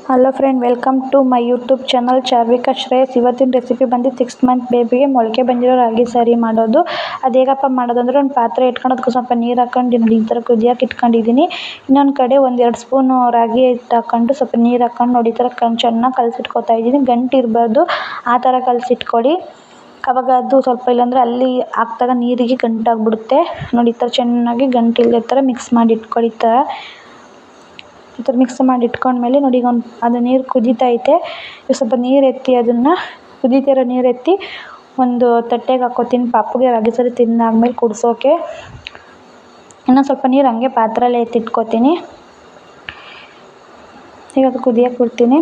Hello friend, welcome to my YouTube channel Charvika Shreyas. ಇವತ್ತಿನ recipe ಬಂದು 6 month ಬೇಬಿಗೆ ಮೊಳಕೆ ಬಂದಿರೋ ರಾಗಿ ಸಾರಿ ಮಾಡೋದು. ಅದು ಹೇಗಪ್ಪ ಮಾಡೋದು ಅಂದರೆ, ಒಂದು ಪಾತ್ರೆ ಇಟ್ಕೊಂಡು ಅದಕ್ಕೆ ಸ್ವಲ್ಪ ನೀರು ಹಾಕೊಂಡು ನೋಡಿ ಈ ಥರ ಕುದಿಯೋಕೆ ಇಟ್ಕೊಂಡಿದ್ದೀನಿ. ಇನ್ನೊಂದು ಕಡೆ 1-2 ಸ್ಪೂನು ರಾಗಿ ಹಿಟ್ಟು ಹಾಕೊಂಡು ಸ್ವಲ್ಪ ನೀರು ಹಾಕೊಂಡು ನೋಡಿ ಈ ಥರ ಚೆನ್ನಾಗಿ ಕಲಸಿಟ್ಕೊತಾ ಇದ್ದೀನಿ. ಗಂಟು ಇರಬಾರ್ದು, ಆ ಥರ ಕಲಸಿಟ್ಕೊಳ್ಳಿ. ಆವಾಗ ಅದು ಸ್ವಲ್ಪ ಇಲ್ಲಾಂದರೆ ಅಲ್ಲಿ ಹಾಕ್ದಾಗ ನೀರಿಗೆ ಗಂಟಾಗ್ಬಿಡುತ್ತೆ. ನೋಡಿ ಈ ಥರ ಚೆನ್ನಾಗಿ ಗಂಟು ಇಲ್ಲದೆ ಥರ ಮಿಕ್ಸ್ ಮಾಡಿ ಇಟ್ಕೊಳ್ಳಿ. ಈ ಥರ ಮಿಕ್ಸ್ ಮಾಡಿ ಇಟ್ಕೊಂಡ್ಮೇಲೆ ನೋಡಿ, ಈಗ ಅದು ನೀರು ಕುದೀತೈತೆ. ಸ್ವಲ್ಪ ನೀರು ಎತ್ತಿ, ಅದನ್ನು ಕುದೀತಿರೋ ನೀರು ಎತ್ತಿ ಒಂದು ತಟ್ಟೆಗೆ ಹಾಕ್ಕೋತೀನಿ. ಪಾಪುಗೆ ರಾಗಿ ಸಾರಿ ತಿಂದಾದ್ಮೇಲೆ ಕುಡಿಸೋಕೆ ಇನ್ನೊಂದು ಸ್ವಲ್ಪ ನೀರು ಹಂಗೆ ಪಾತ್ರೆಯಲ್ಲೇ ಎತ್ತಿಟ್ಕೋತೀನಿ. ಈಗ ಅದು ಕುದಿಯೋಕೆ ಬಿಡ್ತೀನಿ.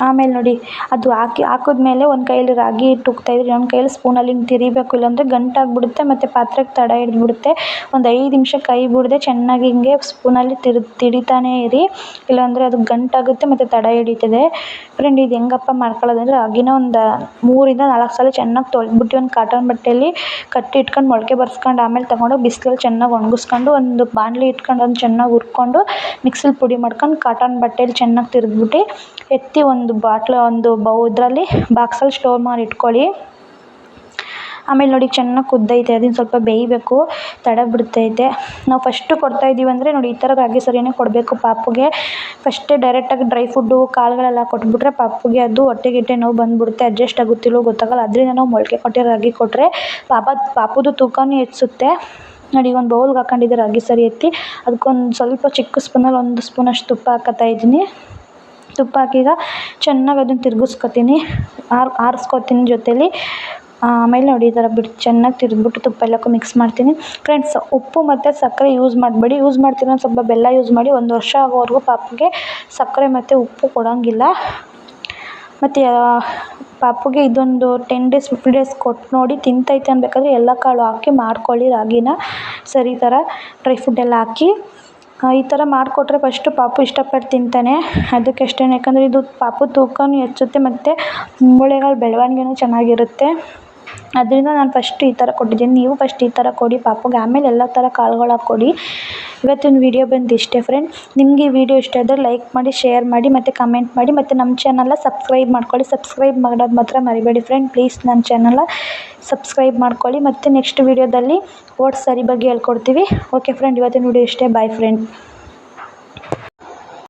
ಆಮೇಲೆ ನೋಡಿ, ಅದು ಹಾಕಿದ್ಮೇಲೆ ಒಂದು ಕೈಯಲ್ಲಿ ರಾಗಿ ಹಿಟ್ಟು ಉಗ್ತಾಯಿದ್ರೆ ಇನ್ನೊಂದು ಕೈಯಲ್ಲಿ ಸ್ಪೂನಲ್ಲಿ ಹಿಂಗೆ ತಿರಿಬೇಕು, ಇಲ್ಲಾಂದರೆ ಗಂಟಾಗ್ಬಿಡುತ್ತೆ ಮತ್ತು ಪಾತ್ರೆಗೆ ತಡ ಹಿಡಿದ್ಬಿಡುತ್ತೆ. ಒಂದು 5 ನಿಮಿಷ ಕೈ ಬಿಡದೆ ಚೆನ್ನಾಗಿ ಹಿಂಗೆ ಸ್ಪೂನಲ್ಲಿ ತಿಡಿತಾನೇ ಇರಿ, ಇಲ್ಲಾಂದರೆ ಅದು ಗಂಟಾಗುತ್ತೆ ಮತ್ತು ತಡ ಹಿಡಿತದೆ. ಫ್ರೆಂಡ್, ಇದು ಹೆಂಗಪ್ಪ ಮಾಡ್ಕೊಳ್ಳೋದಂದರೆ, ರಾಗಿನ ಒಂದು 3-4 ಸಲ ಚೆನ್ನಾಗಿ ತೊಳೆದ್ಬಿಟ್ಟು ಒಂದು ಕಾಟನ್ ಬಟ್ಟೆಯಲ್ಲಿ ಕಟ್ಟಿ ಇಟ್ಕೊಂಡು ಮೊಳಕೆ ಬರ್ಸ್ಕೊಂಡು ಆಮೇಲೆ ತೊಗೊಂಡೋಗಿ ಬಿಸಿಲಲ್ಲಿ ಚೆನ್ನಾಗಿ ಒಣಗಿಸ್ಕೊಂಡು ಒಂದು ಬಾಣಲಿ ಇಟ್ಕೊಂಡು ಅದನ್ನು ಚೆನ್ನಾಗಿ ಹುರ್ಕೊಂಡು ಮಿಕ್ಸಿಲಿ ಪುಡಿ ಮಾಡ್ಕೊಂಡು ಕಾಟನ್ ಬಟ್ಟೆಯಲ್ಲಿ ಚೆನ್ನಾಗಿ ತಿರುಗ್ಬಿಟ್ಟು ಎತ್ತಿ ಒಂದು ಇದರಲ್ಲಿ ಬಾಕ್ಸಲ್ಲಿ ಸ್ಟೋರ್ ಮಾಡಿ ಇಟ್ಕೊಳ್ಳಿ. ಆಮೇಲೆ ನೋಡಿ ಚೆನ್ನಾಗಿ ಕುದ್ದೈತೆ, ಅದನ್ನು ಸ್ವಲ್ಪ ಬೇಯಬೇಕು, ತಡ ಬಿಡ್ತೈತೆ. ನಾವು ಫಸ್ಟು ಕೊಡ್ತಾಯಿದ್ದೀವಿ ಅಂದರೆ ನೋಡಿ ಈ ಥರ ರಾಗಿ ಸಾರಿನೇ ಕೊಡಬೇಕು ಪಾಪುಗೆ. ಫಸ್ಟೇ ಡೈರೆಕ್ಟಾಗಿ ಡ್ರೈ ಫುಡ್ಡು ಕಾಳುಗಳೆಲ್ಲ ಕೊಟ್ಬಿಟ್ರೆ ಪಾಪುಗೆ ಅದು ಹೊಟ್ಟೆ ನೋವು ಬಂದುಬಿಡುತ್ತೆ, ಅಡ್ಜಸ್ಟ್ ಆಗುತ್ತಿಲ್ಲೋ ಗೊತ್ತಾಗಲ್ಲ. ಅದರಿಂದ ನಾವು ಮೊಳಕೆ ಕಟ್ಟಿರೋ ರಾಗಿ ಕೊಟ್ಟರೆ ಪಾಪುದು ತೂಕನೂ ಹೆಚ್ಚುತ್ತೆ. ನೋಡಿ, ಒಂದು ಬೌಲ್ಗೆ ಹಾಕೊಂಡಿದ್ದೆ ರಾಗಿ ಸಾರಿ ಎತ್ತಿ, ಅದಕ್ಕೊಂದು ಸ್ವಲ್ಪ ಚಿಕ್ಕ ಸ್ಪೂನಲ್ಲಿ 1 ಸ್ಪೂನಷ್ಟು ತುಪ್ಪ ಹಾಕ್ಕೊತಾ ಇದ್ದೀನಿ. ತುಪ್ಪ ಹಾಕೀಗ ಚೆನ್ನಾಗಿ ಅದನ್ನು ತಿರುಗಿಸ್ಕೊತೀನಿ, ಆರಿಸ್ಕೊತೀನಿ ಜೊತೇಲಿ. ಆಮೇಲೆ ನೋಡಿ ಈ ಥರ ಚೆನ್ನಾಗಿ ತಿರುಗ್ಬಿಟ್ಟು ತುಪ್ಪ ಎಲ್ಲಕ್ಕೂ ಮಿಕ್ಸ್ ಮಾಡ್ತೀನಿ. ಫ್ರೆಂಡ್ಸ್, ಉಪ್ಪು ಮತ್ತು ಸಕ್ಕರೆ ಯೂಸ್ ಮಾಡಬೇಡಿ. ಯೂಸ್ ಮಾಡ್ತೀರ ಸ್ವಲ್ಪ ಬೆಲ್ಲ ಯೂಸ್ ಮಾಡಿ. 1 ವರ್ಷ ಆಗೋವರೆಗೂ ಪಾಪುಗೆ ಸಕ್ಕರೆ ಮತ್ತು ಉಪ್ಪು ಕೊಡೋಂಗಿಲ್ಲ. ಮತ್ತು ಪಾಪುಗೆ ಇದೊಂದು 10 ಡೇಸ್ 15 ಡೇಸ್ ಕೊಟ್ಟು ನೋಡಿ, ತಿಂತೈತೆ ಅನ್ಬೇಕಾದ್ರೆ ಎಲ್ಲ ಕಾಳು ಹಾಕಿ ಮಾಡ್ಕೊಳ್ಳಿ. ರಾಗಿನ ಸರಿ ಥರ ಡ್ರೈ ಫುಡ್ ಎಲ್ಲ ಹಾಕಿ ಈ ಥರ ಮಾಡಿಕೊಟ್ರೆ ಫಸ್ಟು ಪಾಪು ಇಷ್ಟಪಟ್ಟು ತಿಂತಾನೆ. ಅದಕ್ಕಷ್ಟೇ, ಯಾಕಂದರೆ ಇದು ಪಾಪು ತೂಕನೂ ಹೆಚ್ಚುತ್ತೆ ಮತ್ತು ಮೂಳೆಗಳ ಬೆಳವಣಿಗೆನೂ ಚೆನ್ನಾಗಿರುತ್ತೆ. ಅದರಿಂದ ನಾನು ಫಸ್ಟ್ ಈ ಥರ ಕೊಟ್ಟಿದ್ದೀನಿ. ನೀವು ಫಸ್ಟ್ ಈ ಥರ ಕೊಡಿ ಪಾಪುಗೆ, ಆಮೇಲೆ ಎಲ್ಲ ಥರ ಕಾಳುಗಳು ಹಾಕ್ಕೊಡಿ. ಇವತ್ತಿನ ವಿಡಿಯೋ ಬಂದು ಇಷ್ಟೇ ಫ್ರೆಂಡ್. ನಿಮಗೆ ಈ ವಿಡಿಯೋ ಇಷ್ಟ ಆದರೆ ಲೈಕ್ ಮಾಡಿ, ಶೇರ್ ಮಾಡಿ ಮತ್ತು ಕಮೆಂಟ್ ಮಾಡಿ. ಮತ್ತು ನಮ್ಮ ಚಾನಲ್ನ ಸಬ್ಸ್ಕ್ರೈಬ್ ಮಾಡ್ಕೊಳ್ಳಿ. ಸಬ್ಸ್ಕ್ರೈಬ್ ಮಾಡೋದು ಮಾತ್ರ ಮರಿಬೇಡಿ ಫ್ರೆಂಡ್, ಪ್ಲೀಸ್ ನನ್ನ ಚಾನಲ್ನ ಸಬ್ಸ್ಕ್ರೈಬ್ ಮಾಡ್ಕೊಳ್ಳಿ. ಮತ್ತು ನೆಕ್ಸ್ಟ್ ವಿಡಿಯೋದಲ್ಲಿ ಓಟ್ಸ್ ಸಾರಿ ಬಗ್ಗೆ ಹೇಳ್ಕೊಡ್ತೀವಿ. ಓಕೆ ಫ್ರೆಂಡ್, ಇವತ್ತಿನ ವಿಡಿಯೋ ಇಷ್ಟೇ. Boy friend.